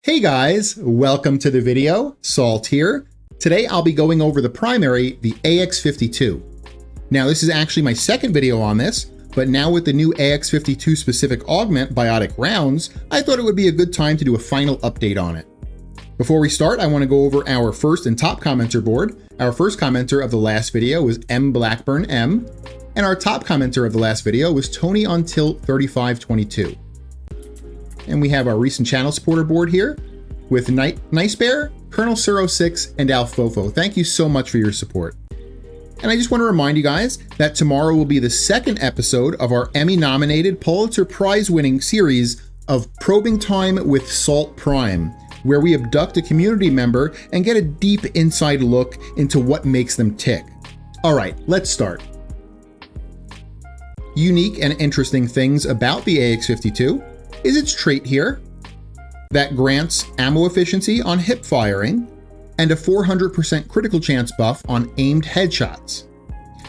Hey guys, welcome to the video. Salt here. Today I'll be going over the primary, the AX-52. Now this is actually my second video on this, but now with the new AX-52 specific augment, Biotic Rounds, I thought it would be a good time to do a final update on it. Before we start, I want to go over our first and top commenter board. Our first commenter of the last video was M Blackburn M, and our top commenter of the last video was Tony on Tilt 3522. And we have our recent channel supporter board here with Nice Bear, Colonel 06, and Alfofo. Thank you so much for your support. And I just want to remind you guys that tomorrow will be the second episode of our Emmy-nominated Pulitzer Prize-winning series of Probing Time with Salt Prime, where we abduct a community member and get a deep inside look into what makes them tick. All right, let's start. Unique and interesting things about the AX-52 is its trait here that grants ammo efficiency on hip firing and a 400% critical chance buff on aimed headshots.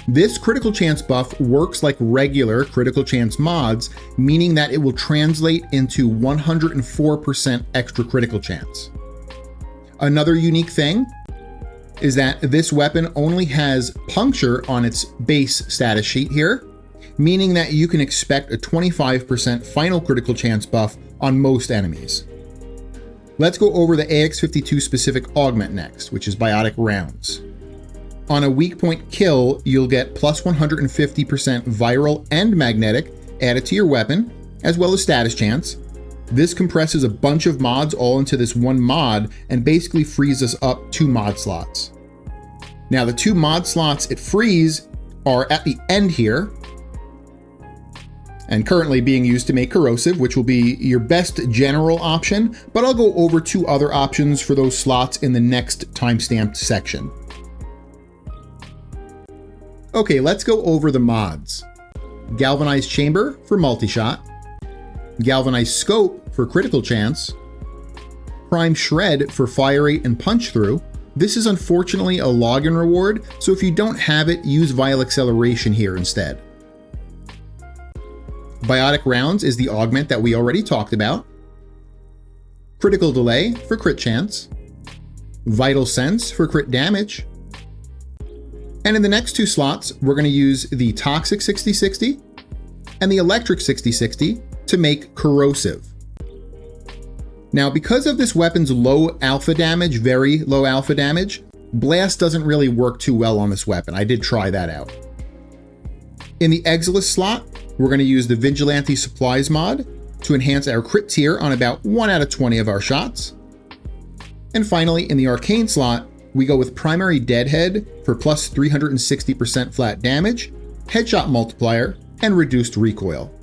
This critical chance buff works like regular critical chance mods, meaning that it will translate into 104% extra critical chance. Another unique thing is that this weapon only has puncture on its base status sheet here, meaning that you can expect a 25% final critical chance buff on most enemies. Let's go over the AX-52 specific augment next, which is Biotic Rounds. On a weak point kill, you'll get plus 150% viral and magnetic added to your weapon, as well as status chance. This compresses a bunch of mods all into this one mod and basically frees us up 2 mod slots. Now the 2 mod slots it frees are at the end here, and currently being used to make corrosive, which will be your best general option, but I'll go over 2 other options for those slots in the next timestamped section. Okay, let's go over the mods. Galvanized Chamber for multi-shot, Galvanized Scope for critical chance, Prime Shred for fire rate and punch through. This is unfortunately a login reward, so if you don't have it, use Vial Acceleration here instead. Biotic Rounds is the augment that we already talked about. Critical Delay for crit chance. Vital Sense for crit damage. And in the next 2 slots, we're going to use the Toxic 6060 and the Electric 6060 to make corrosive. Now, because of this weapon's low alpha damage, very low alpha damage, Blast doesn't really work too well on this weapon. I did try that out. In the Exilus slot, we're going to use the Vigilante Supplies mod to enhance our crit tier on about 1 out of 20 of our shots. And finally, in the Arcane slot, we go with Primary Deadhead for plus 360% flat damage, headshot multiplier, and reduced recoil.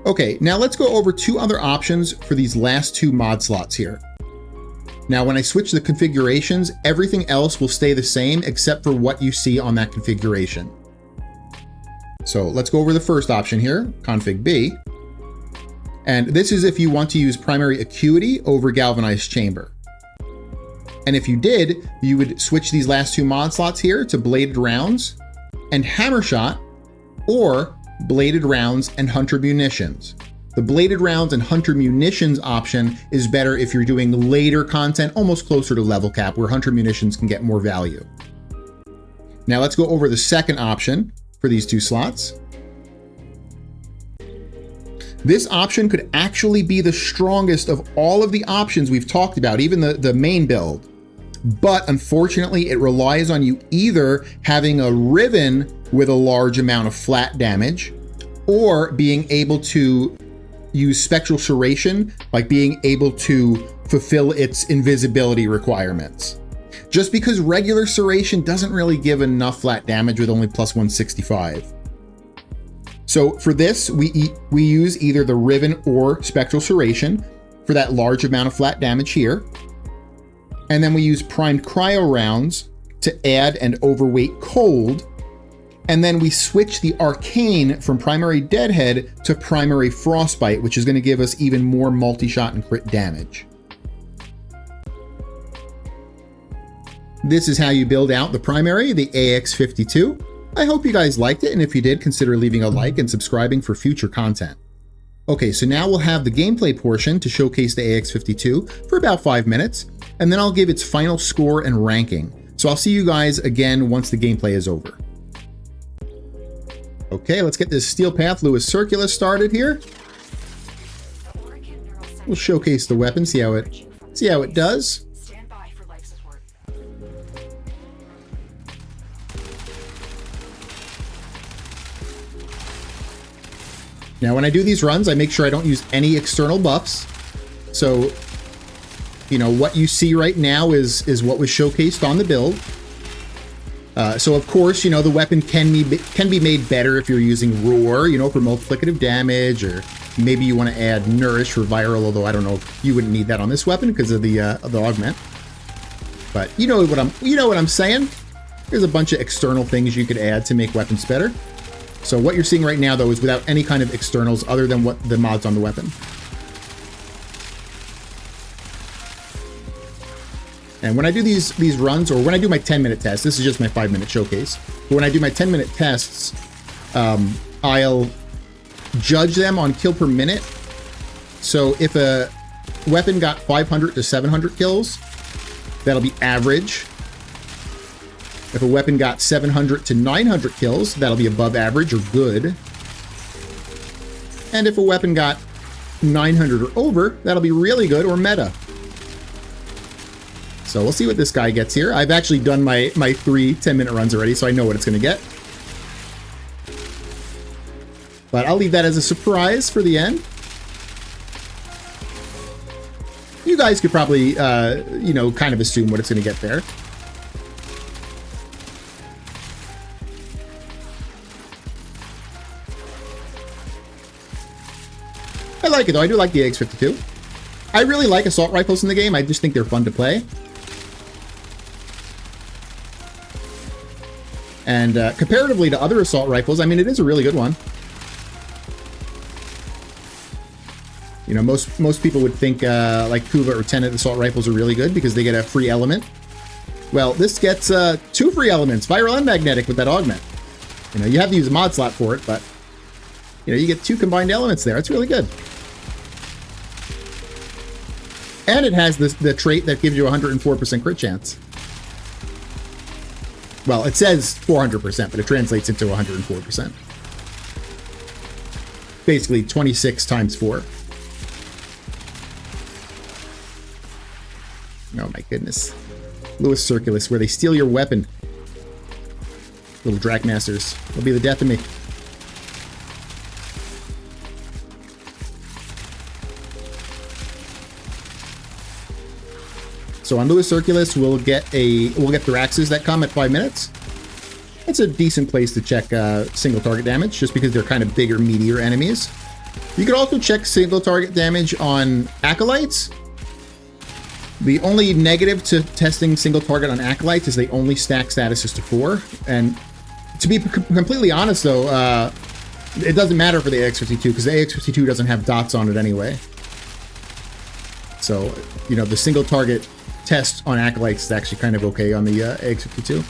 Okay, now let's go over 2 other options for these last 2 mod slots here. Now, when I switch the configurations, everything else will stay the same except for what you see on that configuration. So let's go over the first option here, config B. And this is if you want to use primary acuity over galvanized chamber. And if you did, you would switch these last 2 mod slots here to bladed rounds and hammer shot, or bladed rounds and hunter munitions. The bladed rounds and hunter munitions option is better if you're doing later content, almost closer to level cap, where hunter munitions can get more value. Now let's go over the second option for these 2 slots. This option could actually be the strongest of all of the options we've talked about, even the main build. But unfortunately, it relies on you either having a Riven with a large amount of flat damage, or being able to use Spectral Serration, like being able to fulfill its invisibility requirements. Just because regular Serration doesn't really give enough flat damage with only plus 165. So for this, we use either the Riven or Spectral Serration for that large amount of flat damage here. And then we use Primed Cryo Rounds to add an overweight cold. And then we switch the Arcane from Primary Deadhead to Primary Frostbite, which is going to give us even more multi-shot and crit damage. This is how you build out the primary, the AX-52. I hope you guys liked it, and if you did, consider leaving a like and subscribing for future content. Okay, so now we'll have the gameplay portion to showcase the AX-52 for about 5 minutes, and then I'll give its final score and ranking. So I'll see you guys again once the gameplay is over. Okay, let's get this Steel Path Lewis Circulus started here. We'll showcase the weapon, see how it does. Now, when I do these runs, I make sure I don't use any external buffs. So, you know, what you see right now is what was showcased on the build. So, of course, you know, the weapon can be made better if you're using Roar, you know, for multiplicative damage, or maybe you want to add Nourish for viral, although I don't know if you wouldn't need that on this weapon because of the augment. But you know what I'm saying. There's a bunch of external things you could add to make weapons better. So what you're seeing right now, though, is without any kind of externals other than what the mods on the weapon. And when I do these runs, or when I do my 10-minute test, this is just my 5-minute showcase. But when I do my 10-minute tests, I'll judge them on kill per minute. So if a weapon got 500 to 700 kills, that'll be average. If a weapon got 700 to 900 kills, that'll be above average or good. And if a weapon got 900 or over, that'll be really good or meta. So we'll see what this guy gets here. I've actually done my 3 10-minute runs already, so I know what it's going to get. But I'll leave that as a surprise for the end. You guys could probably, you know, kind of assume what it's going to get there. I like it, though. I do like the AX-52. I really like assault rifles in the game. I just think they're fun to play. And comparatively to other assault rifles, I mean, it is a really good one. You know, most people would think like Kuva or Tenet assault rifles are really good because they get a free element. Well, this gets 2 free elements, viral and magnetic, with that augment. You know, you have to use a mod slot for it, but you know, you get 2 combined elements there. It's really good. And it has the trait that gives you a 104% crit chance. Well, it says 400%, but it translates into 104%. Basically 26 times 4. Oh my goodness. Lewis Circulus, where they steal your weapon. Little Drakmasters. They'll be the death of me. So on Lewis Circulus, we'll get Thraxes that come at 5 minutes. It's a decent place to check single target damage, just because they're kind of bigger, meatier enemies. You could also check single target damage on Acolytes. The only negative to testing single target on Acolytes is they only stack statuses to 4. And to be completely honest, though, it doesn't matter for the AX-52 because the AX-52 doesn't have dots on it anyway. So, you know, the single target test on Acolytes is actually kind of okay on the AX-52.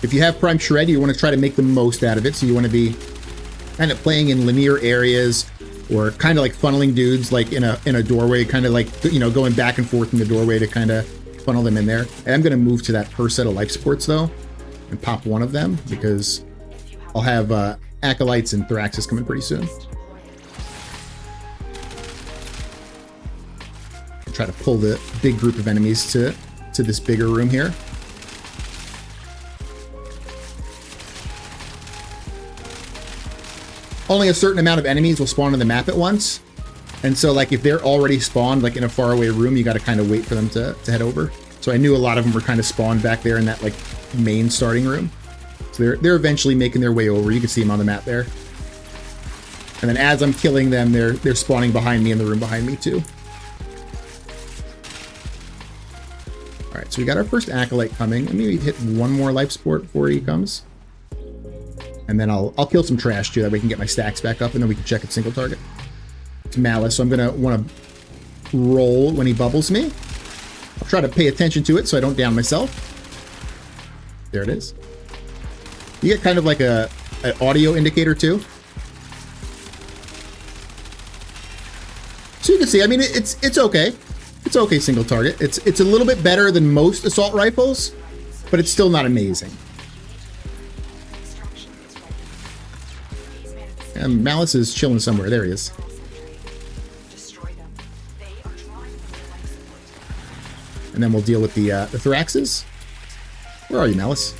If you have Prime Shred, you want to try to make the most out of it, so you want to be kind of playing in linear areas, or kind of like funneling dudes like in a doorway, kind of like, you know, going back and forth in the doorway to kind of funnel them in there. And I'm going to move to that per set of life supports though, and pop one of them because I'll have Acolytes and Thraxes coming pretty soon. I'll try to pull the big group of enemies to this bigger room here. Only a certain amount of enemies will spawn on the map at once. And so like if they're already spawned like in a faraway room, you got to kind of wait for them to head over. So I knew a lot of them were kind of spawned back there in that like main starting room. So they're eventually making their way over. You can see them on the map there. And then as I'm killing them, they're spawning behind me in the room behind me too. All right, so we got our first Acolyte coming. Let me hit one more life support before he comes. And then I'll kill some trash too, that way I can get my stacks back up, and then we can check at single target. It's Malice, so I'm gonna want to roll when he bubbles me. I'll try to pay attention to it so I don't down myself. There it is. You get kind of like an audio indicator too. So you can see, I mean, it's okay. It's okay single target. It's a little bit better than most assault rifles, but it's still not amazing. And Malice is chilling somewhere. There he is. And then we'll deal with the Thoraxes. Where are you, Malice?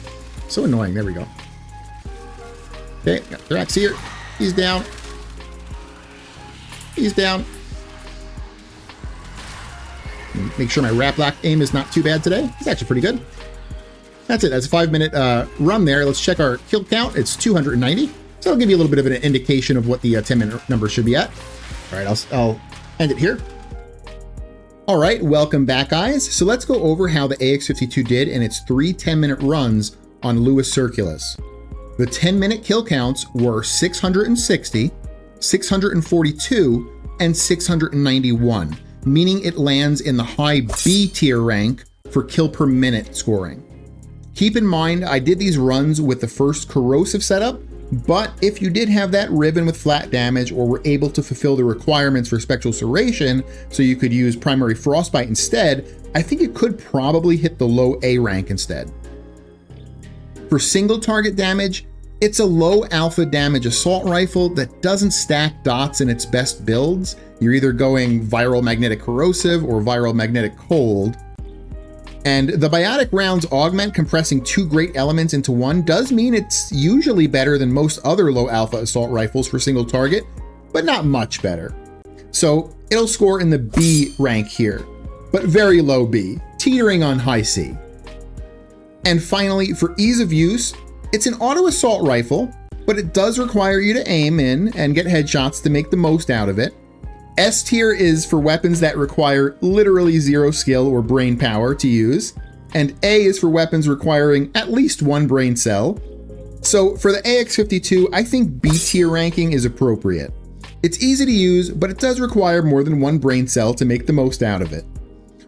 So annoying. There we go. Okay, got Thorax here. He's down. He's down. Make sure my wrap lock aim is not too bad today. It's actually pretty good. That's it. That's a 5-minute run there. Let's check our kill count. It's 290. So that'll give you a little bit of an indication of what the 10-minute number should be at. All right, I'll end it here. All right, welcome back, guys. So let's go over how the AX-52 did in its 3 10-minute runs on Lewis Circulus. The 10-minute kill counts were 660, 642, and 691, meaning it lands in the high B tier rank for kill per minute scoring. Keep in mind, I did these runs with the first corrosive setup, but if you did have that ribbon with flat damage or were able to fulfill the requirements for spectral serration, so you could use primary frostbite instead, I think it could probably hit the low A rank instead. For single target damage, it's a low alpha damage assault rifle that doesn't stack dots in its best builds. You're either going viral magnetic corrosive or viral magnetic cold. And the Biotic Rounds augment compressing 2 great elements into one does mean it's usually better than most other low alpha assault rifles for single target, but not much better. So it'll score in the B rank here, but very low B, teetering on high C. And finally, for ease of use, it's an auto assault rifle, but it does require you to aim in and get headshots to make the most out of it. S tier is for weapons that require literally 0 skill or brain power to use, and A is for weapons requiring at least 1 brain cell. So for the AX-52, I think B tier ranking is appropriate. It's easy to use, but it does require more than 1 brain cell to make the most out of it.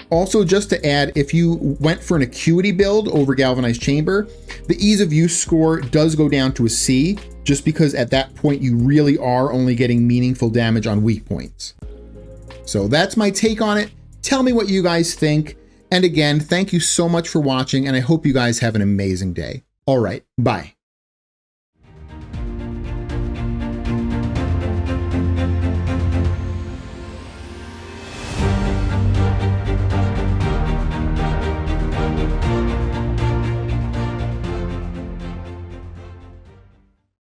Also, just to add, if you went for an acuity build over galvanized chamber, the ease of use score does go down to a C, just because at that point you really are only getting meaningful damage on weak points. So that's my take on it. Tell me what you guys think. And again, thank you so much for watching, and I hope you guys have an amazing day. All right, bye.